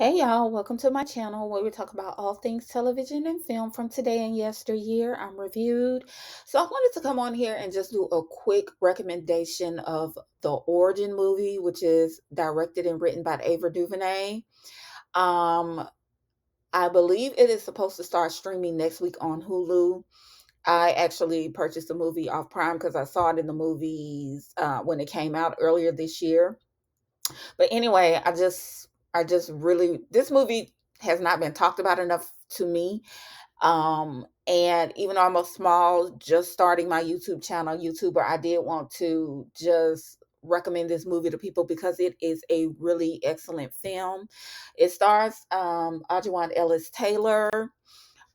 Hey y'all, welcome to my channel where we talk about all things television and film from today and yesteryear. I'm reviewed. So I wanted to come on here and just do a quick recommendation of the Origin movie, which is directed and written by Ava DuVernay. Um, I believe it is supposed to start streaming next week on Hulu. I actually purchased the movie off Prime because I saw it in the movies when it came out earlier this year. But anyway, I just really this movie has not been talked about enough to me. And even though I'm a small, just starting my YouTube channel YouTuber, I did want to just recommend this movie to people because it is a really excellent film. It stars Audrey Ellis Taylor.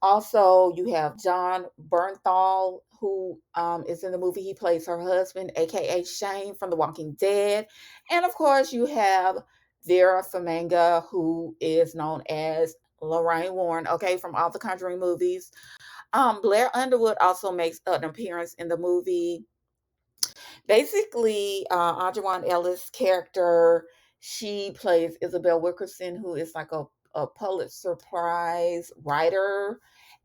Also, you have John Bernthal, who is in the movie. He plays her husband, aka Shane from The Walking Dead. And of course, you have Vera Farmiga, who is known as Lorraine Warren, okay, from all the Conjuring movies. Blair Underwood also makes an appearance in the movie. Basically, Audrey Ellis' character, she plays Isabel Wilkerson, who is like a Pulitzer Prize writer.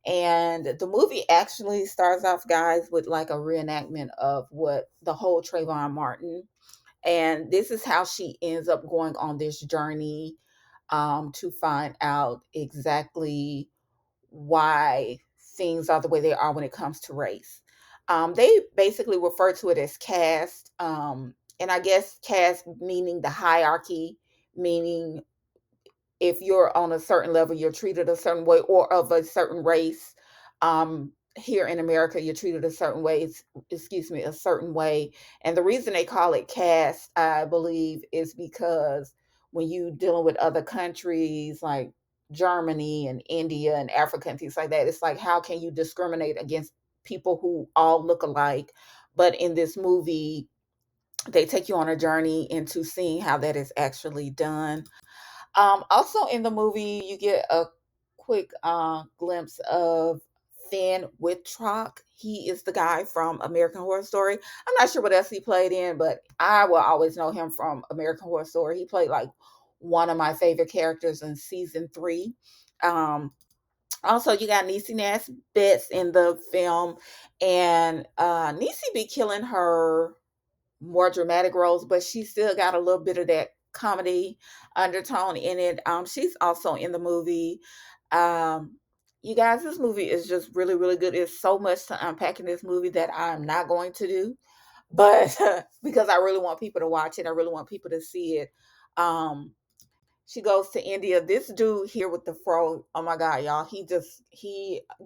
And the movie actually starts off, guys, with like a reenactment of what the whole Trayvon Martin. And this is how she ends up going on this journey to find out exactly why things are the way they are when it comes to race. They basically refer to it as caste, and I guess caste meaning the hierarchy, meaning if you're on a certain level, you're treated a certain way, or of a certain race. Here in America, you're treated a certain way. Excuse me, a certain way. And the reason they call it caste, I believe, is because when you dealing with other countries like Germany and India and Africa and things like that, it's like how can you discriminate against people who all look alike? But in this movie, they take you on a journey into seeing how that is actually done. Also in the movie, you get a quick glimpse of Finn Wittrock. He is the guy from American Horror Story. I'm not sure what else he played in, but I will always know him from American Horror Story. He played like one of my favorite characters in season 3. Um, Also, you got Niecy Nash in the film, and Niecy be killing her more dramatic roles, but she still got a little bit of that comedy undertone in it. She's also in the movie. Um, you guys, this movie is just really, really good. It's so much to unpack in this movie that I'm not going to do, but because I really want people to watch it, I really want people to see it. Um, she goes to India. This dude here with the fro, oh my god, y'all, he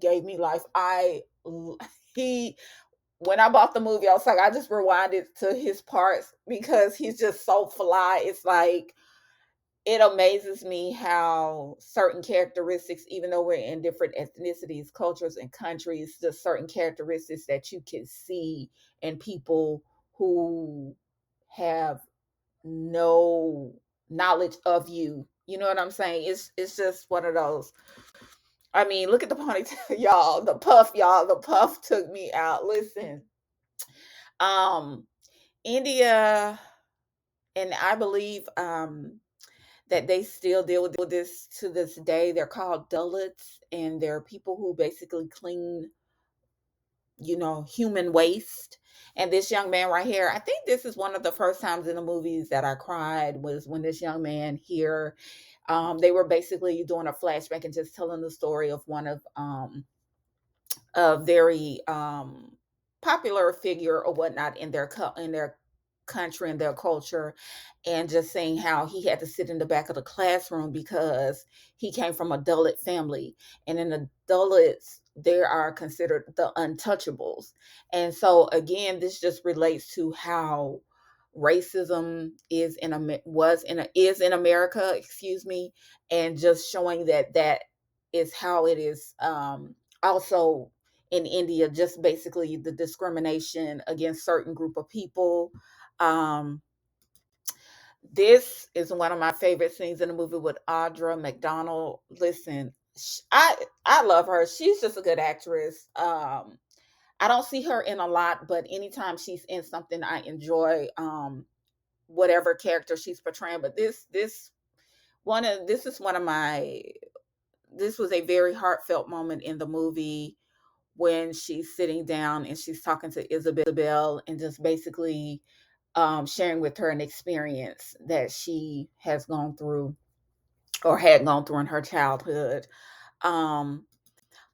gave me life. He When I bought the movie, I was like, I just rewinded to his parts because he's just so fly. It's like it amazes me how certain characteristics, even though we're in different ethnicities, cultures, and countries, just certain characteristics that you can see in people who have no knowledge of you. You know what I'm saying? It's just one of those. I mean, look at the ponytail, y'all. The puff, y'all. The puff took me out. Listen, um, India, and I believe that they still deal with this to this day. They're called Dalits, and they're people who basically clean, human waste. And this young man right here, I think this is one of the first times in the movies that I cried was when this young man here, they were basically doing a flashback and just telling the story of one of a very popular figure or whatnot in their country and their culture, and just saying how he had to sit in the back of the classroom because he came from a Dalit family, and in the Dalits they are considered the untouchables. And so again, this just relates to how racism is in America, excuse me, and just showing that that is how it is also in India, just basically the discrimination against certain group of people. Um, this is one of my favorite scenes in the movie with Audra McDonald. Listen, I love her. She's just a good actress. I don't see her in a lot, but anytime she's in something, I enjoy whatever character she's portraying. But this one of this is one of my this was a very heartfelt moment in the movie when she's sitting down and she's talking to Isabel and just basically sharing with her an experience that she has gone through or had gone through in her childhood. Um,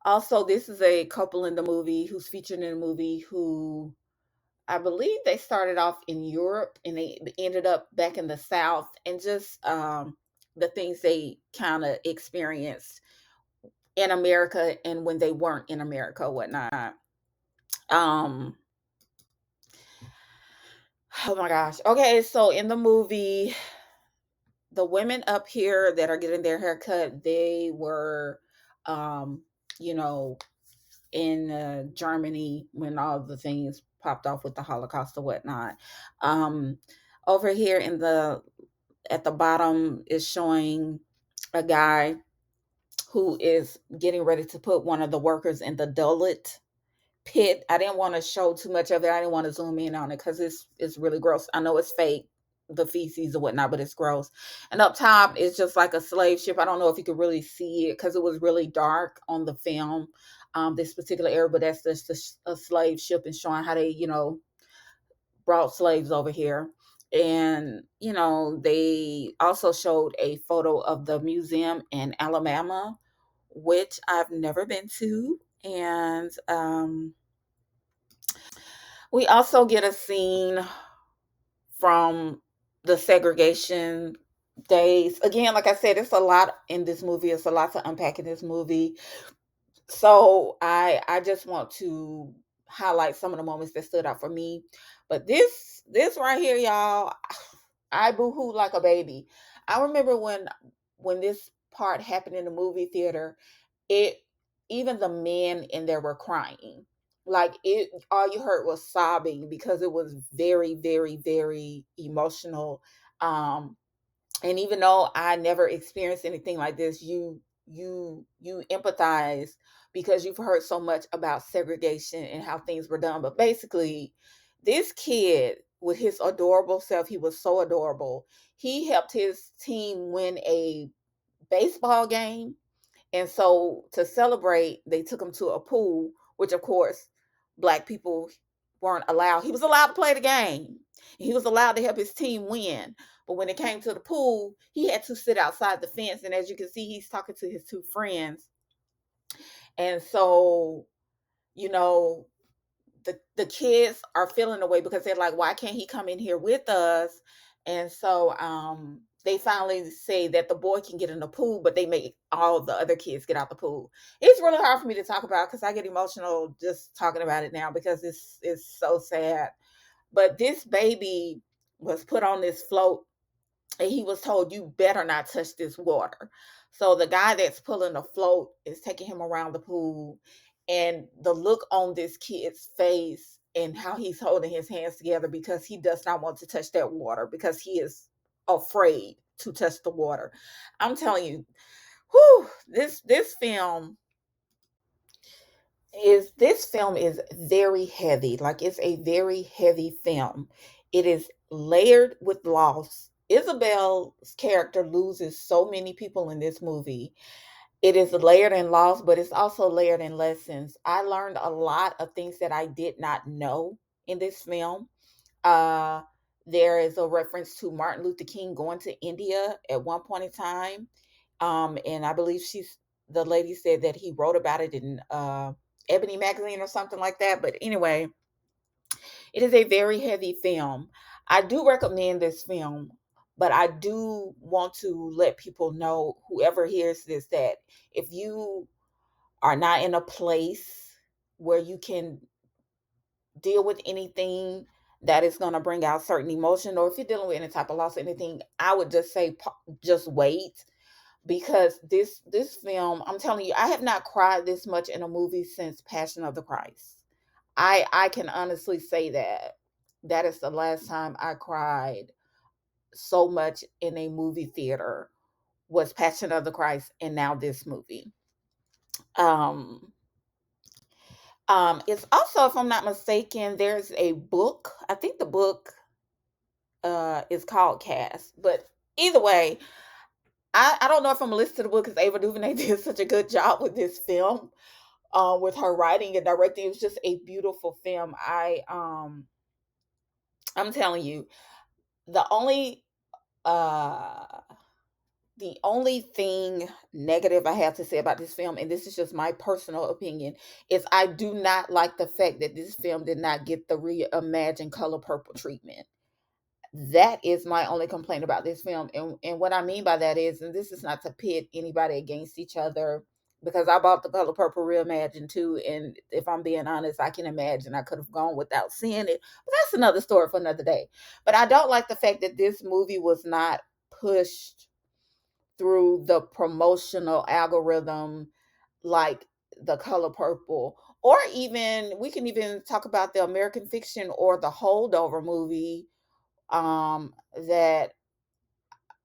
Also, this is a couple in the movie who's featured in the movie who I believe they started off in Europe and they ended up back in the South, and just the things they kind of experienced in America and when they weren't in America, whatnot. Um, oh my gosh. Okay, so in the movie, the women up here that are getting their hair cut, they were, um, you know, in Germany when all the things popped off with the Holocaust or whatnot. Um, Over here in the at the bottom is showing a guy who is getting ready to put one of the workers in the dullet pit. I didn't want to show too much of it. I didn't want to zoom in on it because it's really gross. I know it's fake, the feces or whatnot, but it's gross. And up top is just like a slave ship. I don't know if you could really see it because it was really dark on the film, this particular area, but that's just a slave ship and showing how they, brought slaves over here. And, they also showed a photo of the museum in Alabama, which I've never been to. And we also get a scene from the segregation days. Again, like I said, it's a lot in this movie. It's a lot to unpack in this movie. So I just want to highlight some of the moments that stood out for me. But this right here, y'all, I boohooed like a baby. I remember when this part happened in the movie theater, it even the men in there were crying. Like it all you heard was sobbing because it was very, very, very emotional. Um and even though I never experienced anything like this, you empathize because you've heard so much about segregation and how things were done. But basically, this kid with his adorable self, he was so adorable. He helped his team win a baseball game, and so to celebrate, they took him to a pool, which of course black people weren't allowed. He was allowed to play the game. He was allowed to help his team win. But when it came to the pool, he had to sit outside the fence. And as you can see, he's talking to his two friends. And so, you know, the kids are feeling the way because they're like, why can't he come in here with us? And so they finally say that the boy can get in the pool, but they make all the other kids get out the pool. It's really hard for me to talk about because I get emotional just talking about it now because it's so sad. But this baby was put on this float and he was told, you better not touch this water. So the guy that's pulling the float is taking him around the pool, and the look on this kid's face and how he's holding his hands together because he does not want to touch that water because he is afraid to touch the water. I'm telling you, whew, this film this film is very heavy. Like it's a very heavy film. It is layered with loss. Isabel's character loses so many people in this movie. It is layered in loss, but it's also layered in lessons. I learned a lot of things that I did not know in this film. Uh, there is a reference to Martin Luther King going to India at one point in time. And I believe the lady said that he wrote about it in Ebony magazine or something like that. But anyway, it is a very heavy film. I do recommend this film, but I do want to let people know, whoever hears this, that if you are not in a place where you can deal with anything that is going to bring out certain emotion, or if you're dealing with any type of loss or anything, I would just say just wait, because this film, I'm telling you, I have not cried this much in a movie since Passion of the Christ. I can honestly say that that is the last time I cried so much in a movie theater, was Passion of the Christ, and now this movie. um it's also, if I'm not mistaken, there's a book. I think the book is called Cast, but either way, I don't know if I'm gonna listen to the book because Ava DuVernay did such a good job with this film, with her writing and directing. It was just a beautiful film. I'm telling you, the only uh the only thing negative I have to say about this film, and this is just my personal opinion, is I do not like the fact that this film did not get the reimagined color purple treatment. That is my only complaint about this film. And what I mean by that is, and this is not to pit anybody against each other, because I bought the Color Purple Reimagined too, and if I'm being honest, I can imagine I could have gone without seeing it. But that's another story for another day. But I don't like the fact that this movie was not pushed through the promotional algorithm like the Color Purple. Or even we can even talk about the American Fiction or the Holdover movie, that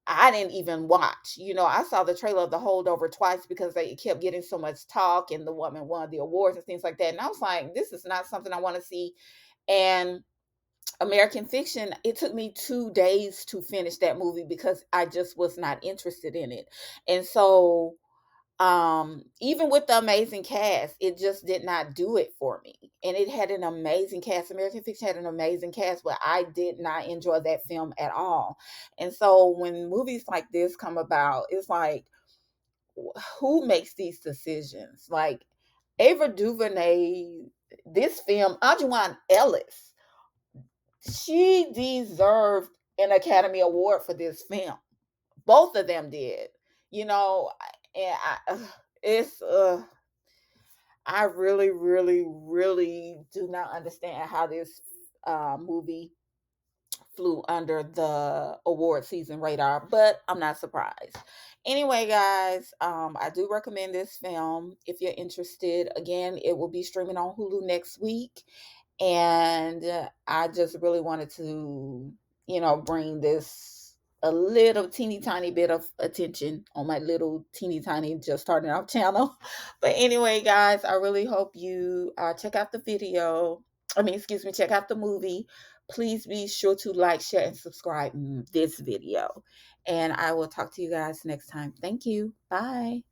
I didn't even watch. I saw the trailer of the Holdover twice because they kept getting so much talk and the woman won the awards and things like that. And I was like, this is not something I want to see. And American Fiction, it took me 2 days to finish that movie because I just was not interested in it. And so, even with the amazing cast, it just did not do it for me. And it had an amazing cast. American Fiction had an amazing cast, but I did not enjoy that film at all. And so when movies like this come about, it's like, who makes these decisions? Like, Ava DuVernay, this film, Ajuan Ellis, she deserved an Academy Award for this film. Both of them did. You know, and it's I really, really, really do not understand how this movie flew under the award season radar, but I'm not surprised. Anyway, guys, I do recommend this film if you're interested. Again, it will be streaming on Hulu next week, and I just really wanted to, bring this a little teeny tiny bit of attention on my little teeny tiny just starting off channel. But anyway, guys, I really hope you check out the video. I mean, excuse me, check out the movie. Please be sure to like, share, and subscribe this video. And I will talk to you guys next time. Thank you. Bye.